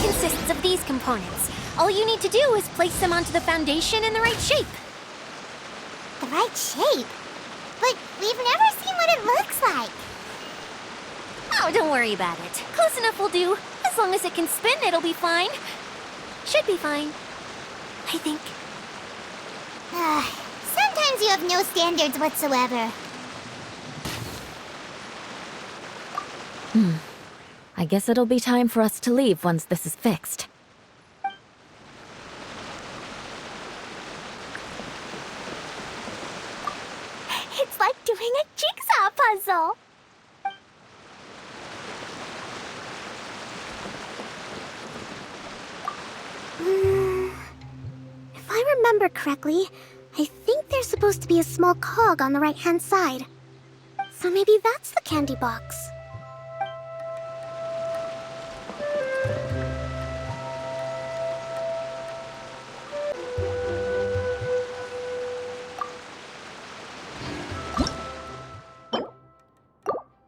consists of these components. All you need to do is place them onto the foundation in the right shape. The right shape? But we've never seen what it looks like. Oh, don't worry about it. Close enough will do. As long as it can spin, it'll be fine. Should be fine. I think. Sometimes you have no standards whatsoever. I guess it'll be time for us to leave once this is fixed. It's like doing a jigsaw puzzle. If I remember correctly, I think there's supposed to be a small cog on the right-hand side. So maybe that's the candy box.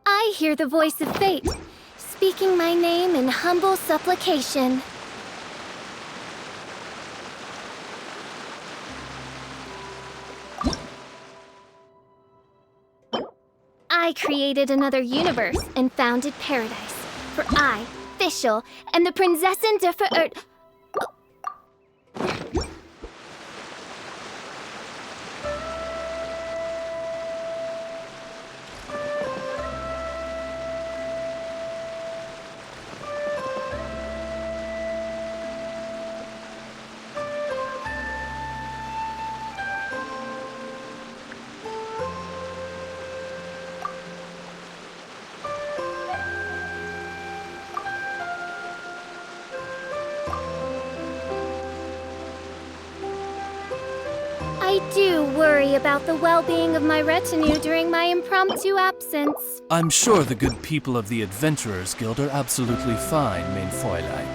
I hear the voice of fate, speaking my name in humble supplication. I created another universe and founded paradise. For I, Fischl, am the Prinzessin der Verirrt. I do worry about the well-being of my retinue during my impromptu absence. I'm sure the good people of the Adventurers Guild are absolutely fine, mein Fräulein.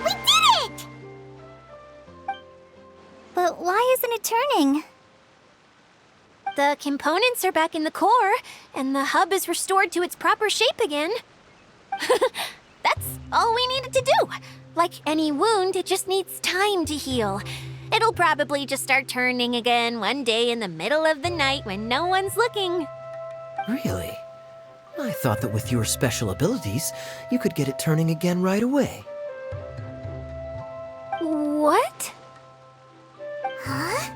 We did it! But why isn't it turning? The components are back in the core, and the hub is restored to its proper shape again. That's all we needed to do. Like any wound, it just needs time to heal. It'll probably just start turning again one day in the middle of the night when no one's looking. Really? I thought that with your special abilities, you could get it turning again right away. What? Huh?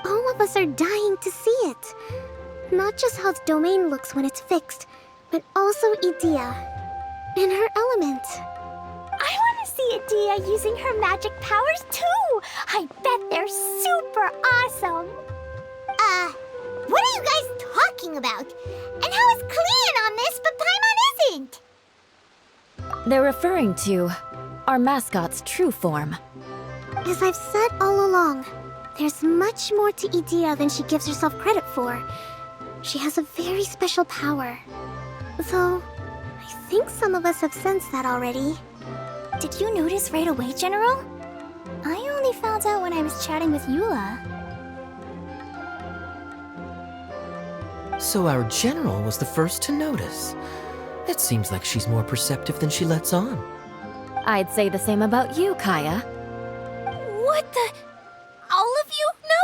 All of us are dying to see it. Not just how the domain looks when it's fixed, but also Edea. And her element. I want to see Edea using her magic powers too! I bet they're super awesome! What are you guys talking about? And how is Cleon on this, but Paimon isn't? They're referring to our mascot's true form. As I've said all along, there's much more to Edea than she gives herself credit for. She has a very special power. Though, I think some of us have sensed that already. Did you notice right away, General? I only found out when I was chatting with Eula. So our general was the first to notice. It seems like she's more perceptive than she lets on. I'd say the same about you, Kaya. What the? All of you? No?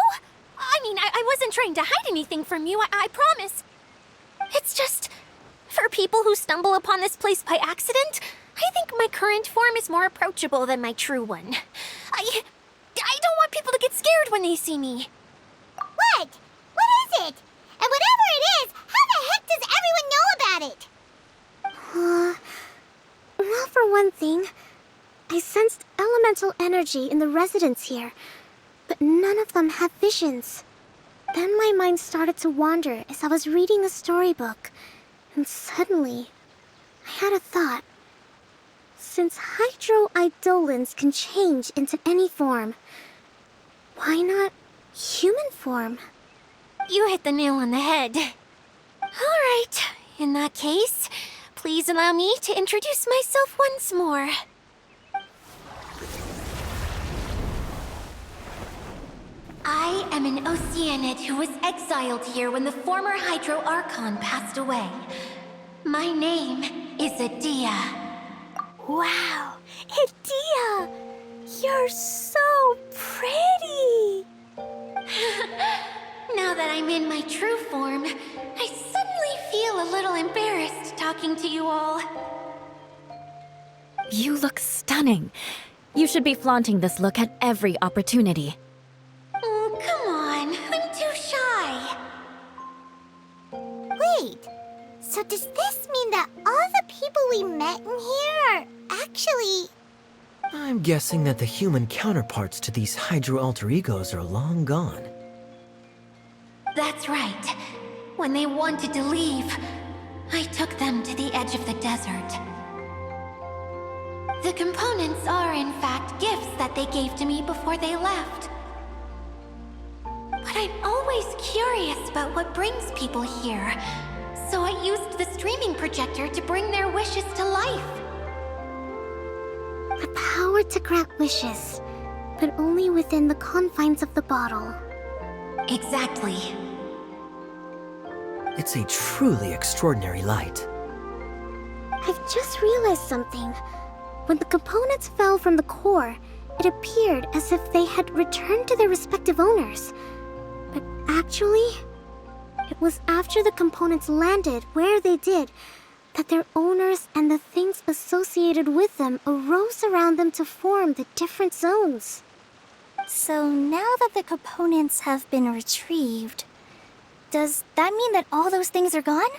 I mean, I wasn't trying to hide anything from you, I promise. It's just, for people who stumble upon this place by accident, I think my current form is more approachable than my true one. I don't want people to get scared when they see me. What? What is it? And whatever it is, how the heck does everyone know about it? Well, for one thing, I sensed elemental energy in the residents here, but none of them have visions. Then my mind started to wander as I was reading a storybook, and suddenly, I had a thought. Since hydroidolins can change into any form, why not human form? You hit the nail on the head. All right, in that case, please allow me to introduce myself once more. am an Oceanid who was exiled here when the former Hydro Archon passed away. My name is Adia. Wow, Idia! You're so pretty! Now that I'm in my true form, I suddenly feel a little embarrassed talking to you all. You look stunning. You should be flaunting this look at every opportunity. Oh, come on. I'm too shy. Wait, so does this mean that all the people we met in here are actually... I'm guessing that the human counterparts to these Hydro alter egos are long gone. That's right. When they wanted to leave, I took them to the edge of the desert. The components are, in fact, gifts that they gave to me before they left. But I'm always curious about what brings people here, so I used the streaming projector to bring their wishes to life. The power to grant wishes, but only within the confines of the bottle. Exactly. It's a truly extraordinary light. I've just realized something. When the components fell from the core, it appeared as if they had returned to their respective owners. But actually, it was after the components landed where they did that their owners and the things associated with them arose around them to form the different zones. So now that the components have been retrieved, does that mean that all those things are gone?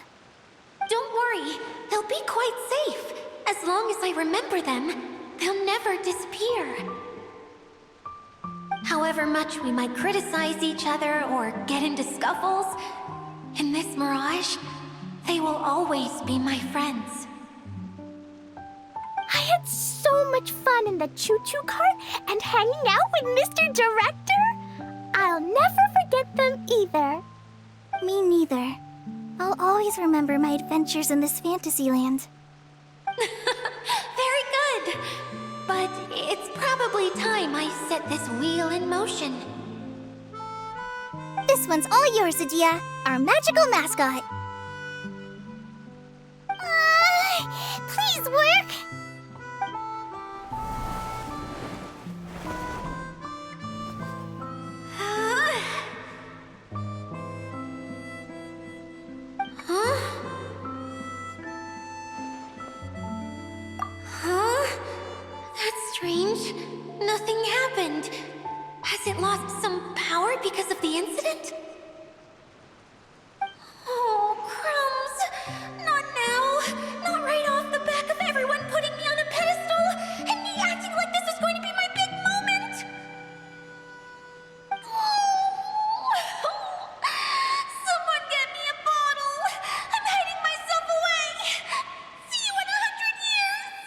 Don't worry, they'll be quite safe. As long as I remember them, they'll never disappear. However much we might criticize each other or get into scuffles, in this mirage, they will always be my friends. I had so much fun in the choo-choo cart and hanging out with Mr. Director. I'll never forget them either. Me neither. I'll always remember my adventures in this fantasy land. Very good. But it's probably time I set this wheel in motion. This one's all yours, Adia, our magical mascot. Please work! That's strange. Nothing happened. Has it lost some power because of the incident? Oh, crumbs! Not now! Not right off the back of everyone putting me on a pedestal and me acting like this was going to be my big moment! Someone get me a bottle! I'm hiding myself away! See you in 100 years!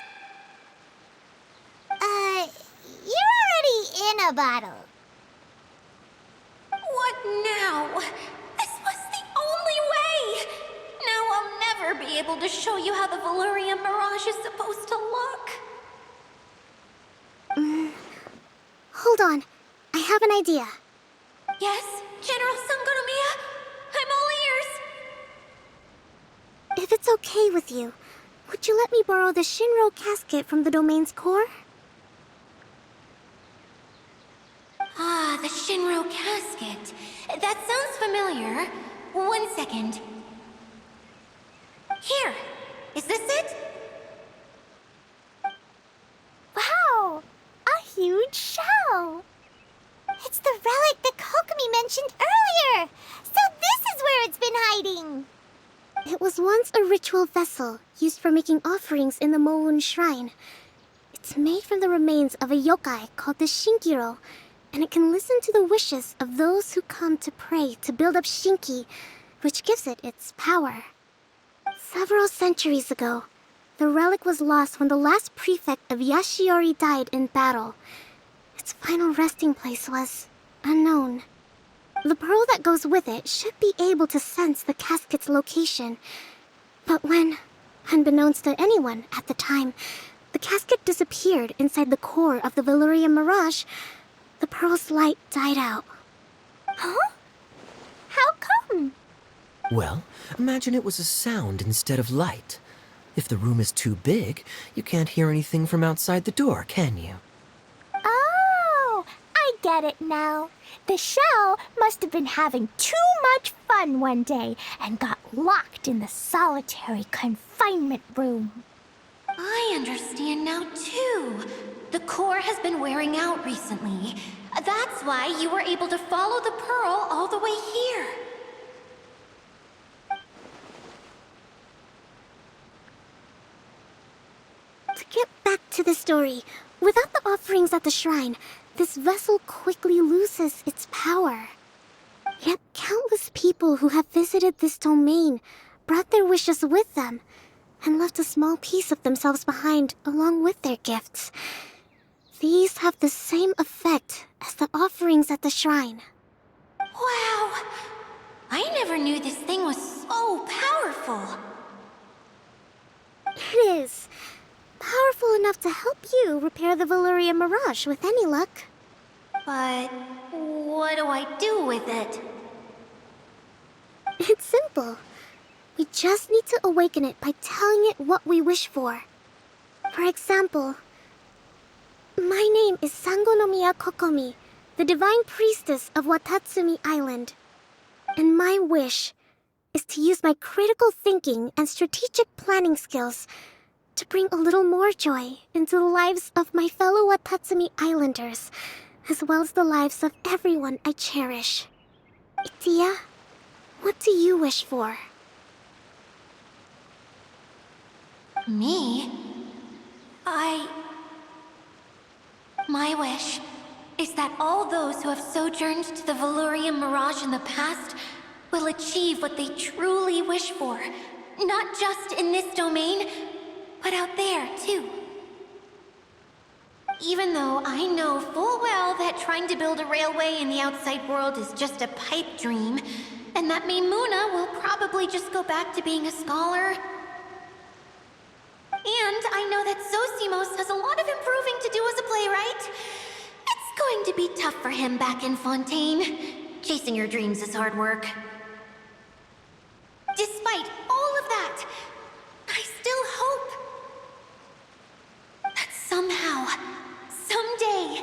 You're already in a bottle. What now? This was the only way! Now I'll never be able to show you how the Valyria Mirage is supposed to look. Hold on, I have an idea. Yes, General Sangonomiya? I'm all ears. If it's okay with you, would you let me borrow the Shinro casket from the domain's core? Ah, the Shinro casket. That sounds familiar. 1 second. Here. Is this it? Wow! A huge shell! It's the relic that Kokomi mentioned earlier! So this is where it's been hiding! It was once a ritual vessel used for making offerings in the Moun Shrine. It's made from the remains of a yokai called the Shinkiro, and it can listen to the wishes of those who come to pray to build up Shinki, which gives it its power. Several centuries ago, the relic was lost when the last prefect of Yashiori died in battle. Its final resting place was unknown. The pearl that goes with it should be able to sense the casket's location. But when, unbeknownst to anyone at the time, the casket disappeared inside the core of the Valyria Mirage, the pearl's light died out. Huh? How come? Well, imagine it was a sound instead of light. If the room is too big, you can't hear anything from outside the door, can you? Oh, I get it now. The shell must have been having too much fun one day and got locked in the solitary confinement room. I understand now, too. The core has been wearing out recently. That's why you were able to follow the pearl all the way here. To get back to the story, without the offerings at the shrine, this vessel quickly loses its power. Yet countless people who have visited this domain brought their wishes with them and left a small piece of themselves behind along with their gifts. These have the same effect as the offerings at the shrine. Wow! I never knew this thing was so powerful. It is. Powerful enough to help you repair the Valyria Mirage with any luck. But what do I do with it? It's simple. We just need to awaken it by telling it what we wish for. For example, my name is Sangonomiya Kokomi, the divine priestess of Watatsumi Island. And my wish is to use my critical thinking and strategic planning skills to bring a little more joy into the lives of my fellow Watatsumi Islanders, as well as the lives of everyone I cherish. Itia, what do you wish for? Me? My wish is that all those who have sojourned to the Valyria Mirage in the past will achieve what they truly wish for. Not just in this domain, but out there, too. Even though I know full well that trying to build a railway in the outside world is just a pipe dream, and that Maimuna will probably just go back to being a scholar. And I know that Zosimos has a lot of improving to do as a playwright. It's going to be tough for him back in Fontaine. Chasing your dreams is hard work. Despite all of that, I still hope that somehow, someday,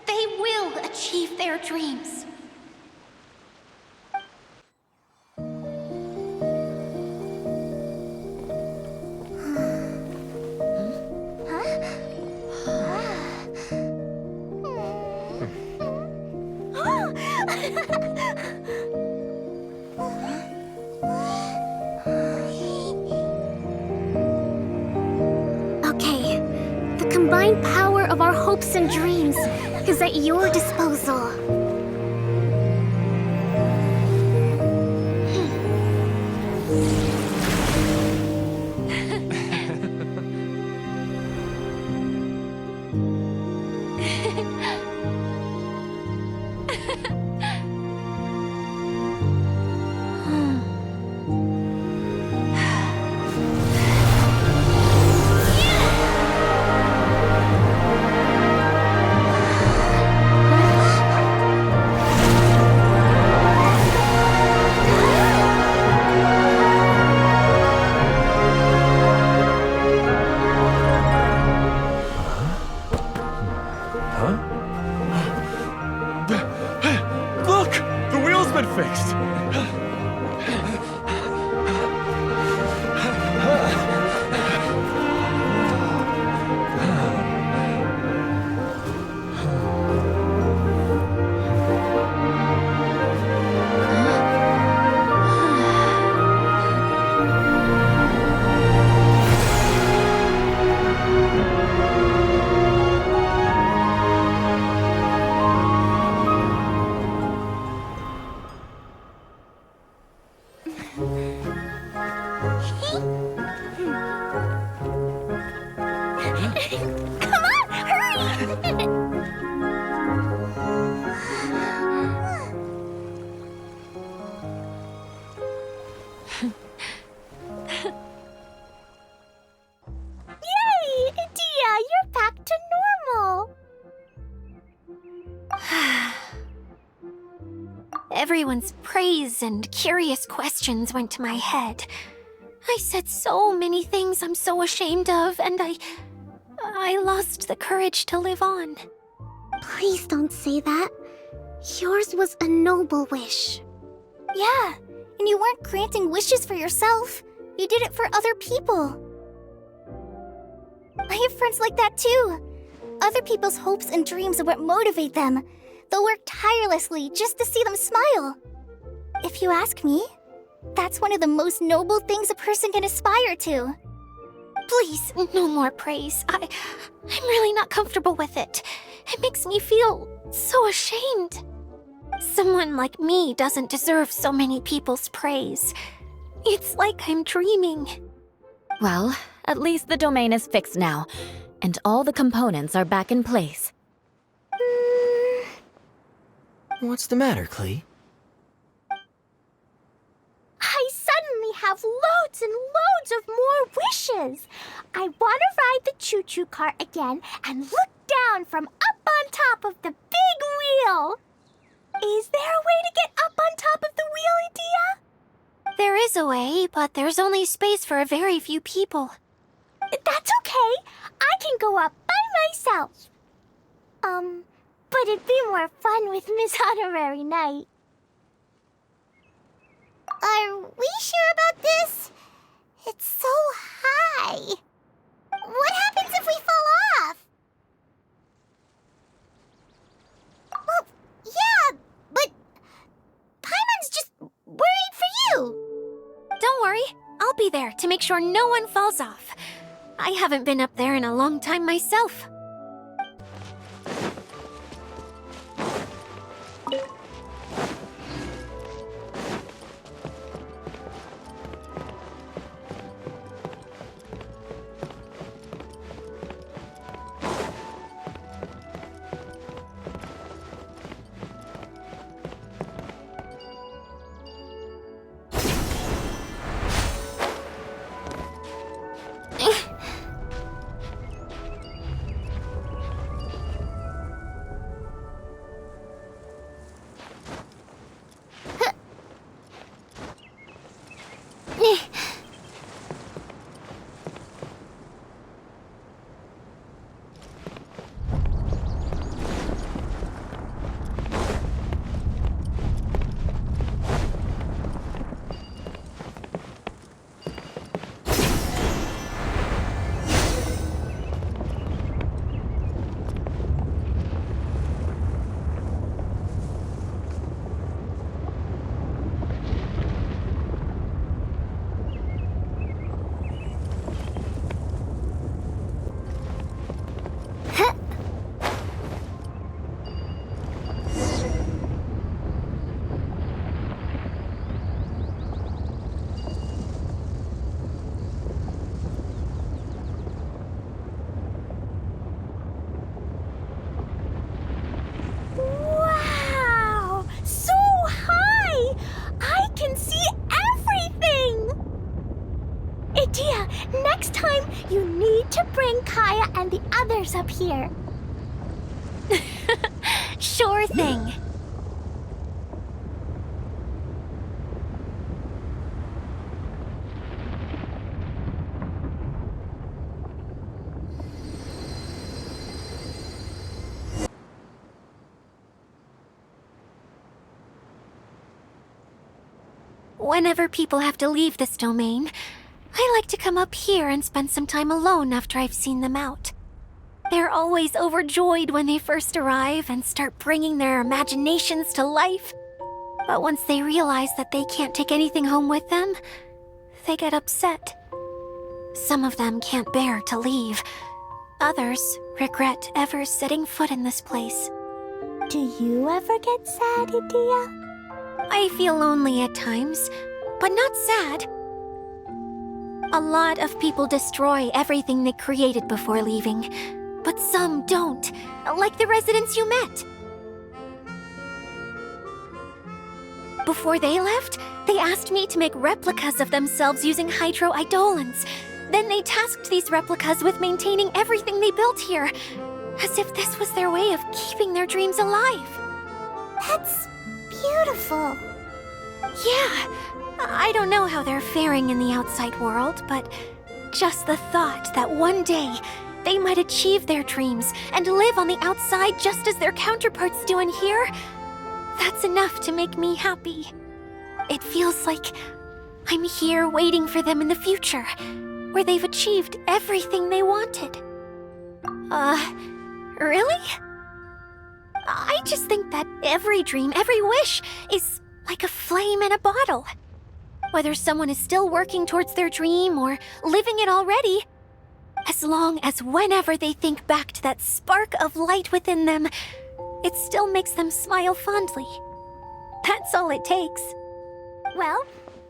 they will achieve their dreams. Okay, the combined power of our hopes and dreams is at your disposal. Look! The wheel's been fixed! Come on, hurry! Yay! Dia, you're back to normal! Everyone's praise and curious questions went to my head. I said so many things I'm so ashamed of, and I lost the courage to live on. Please don't say that. Yours was a noble wish. Yeah, and you weren't granting wishes for yourself. You did it for other people. I have friends like that too. Other people's hopes and dreams are what motivate them. They'll work tirelessly just to see them smile. If you ask me, that's one of the most noble things a person can aspire to. Please, no more praise. I'm really not comfortable with it. It makes me feel so ashamed. Someone like me doesn't deserve so many people's praise. It's like I'm dreaming. Well, at least the domain is fixed now, and all the components are back in place. What's the matter, Klee? I suddenly have loads and loads of more wishes. I want to ride the choo-choo cart again and look down from up on top of the big wheel. Is there a way to get up on top of the wheel, Edea? There is a way, but there's only space for a very few people. That's okay. I can go up by myself. But it'd be more fun with Miss Honorary Knight. Are we sure about this? It's so high. What happens if we fall off? Well, yeah, but Paimon's just worried for you. Don't worry, I'll be there to make sure no one falls off. I haven't been up there in a long time myself. Wow! So high! I can see everything! Edea, next time you need to bring Kaya and the others up here. Sure thing. Whenever people have to leave this domain, I like to come up here and spend some time alone after I've seen them out. They're always overjoyed when they first arrive and start bringing their imaginations to life. But once they realize that they can't take anything home with them, they get upset. Some of them can't bear to leave. Others regret ever setting foot in this place. Do you ever get sad, Edea? I feel lonely at times, but not sad. A lot of people destroy everything they created before leaving, but some don't, like the residents you met. Before they left, they asked me to make replicas of themselves using hydro-eidolons. Then they tasked these replicas with maintaining everything they built here, as if this was their way of keeping their dreams alive. That's beautiful. Yeah, I don't know how they're faring in the outside world, but just the thought that one day they might achieve their dreams and live on the outside just as their counterparts do in here, that's enough to make me happy. It feels like I'm here waiting for them in the future, where they've achieved everything they wanted. Really? I just think that every dream, every wish is like a flame in a bottle. Whether someone is still working towards their dream or living it already, as long as whenever they think back to that spark of light within them, it still makes them smile fondly. That's all it takes. Well,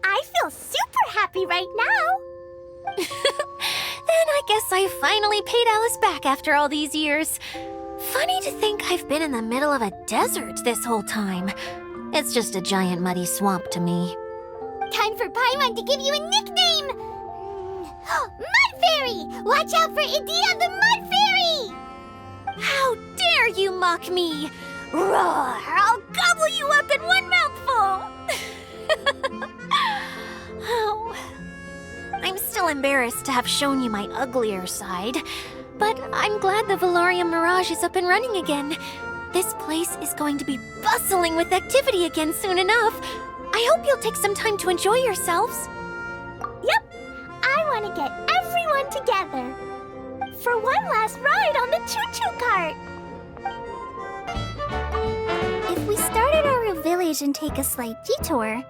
I feel super happy right now. Then I guess I finally paid Alice back after all these years. Funny to think I've been in the middle of a desert this whole time. It's just a giant muddy swamp to me. Time for Paimon to give you a nickname! Mud Fairy! Watch out for Idea the Mud Fairy! How dare you mock me! Roar! I'll gobble you up in one mouthful! Oh. I'm still embarrassed to have shown you my uglier side, but I'm glad the Valorium Mirage is up and running again. This place is going to be bustling with activity again soon enough. I hope you'll take some time to enjoy yourselves. Yep, I want to get everyone together for one last ride on the choo-choo cart. If we start at our village and take a slight detour,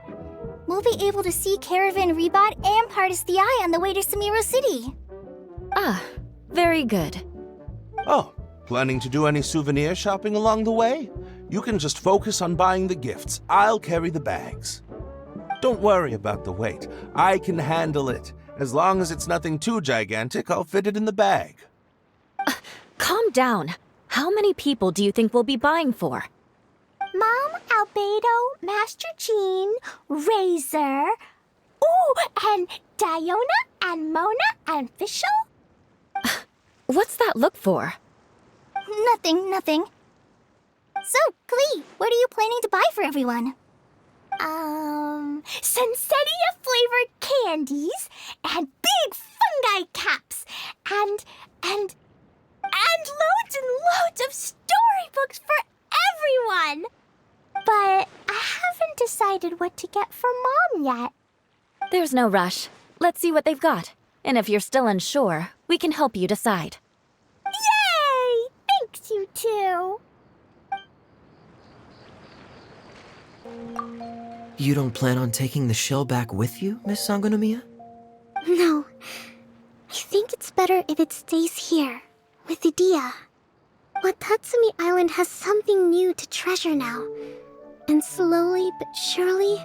we'll be able to see Caravan Rebot and Pardis the Eye on the way to Samiro City. Ah, very good. Oh, planning to do any souvenir shopping along the way? You can just focus on buying the gifts. I'll carry the bags. Don't worry about the weight. I can handle it. As long as it's nothing too gigantic, I'll fit it in the bag. Calm down. How many people do you think we'll be buying for? Mom, Albedo, Master Jean, Razor, ooh, and Diona, and Mona, and Fischl? What's that look for? Nothing. So, Klee, what are you planning to buy for everyone? Sensetia-flavored candies, and big fungi caps, and loads and loads of storybooks for everyone! But I haven't decided what to get for Mom yet. There's no rush. Let's see what they've got. And if you're still unsure, we can help you decide. Yay! Thanks, you two! You don't plan on taking the shell back with you, Miss Sangonomiya? No. I think it's better if it stays here, with Idea. Watatsumi Island has something new to treasure now. And slowly but surely,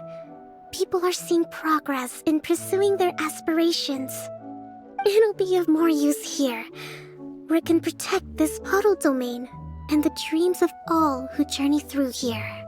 people are seeing progress in pursuing their aspirations. It'll be of more use here, where it can protect this puddle domain and the dreams of all who journey through here.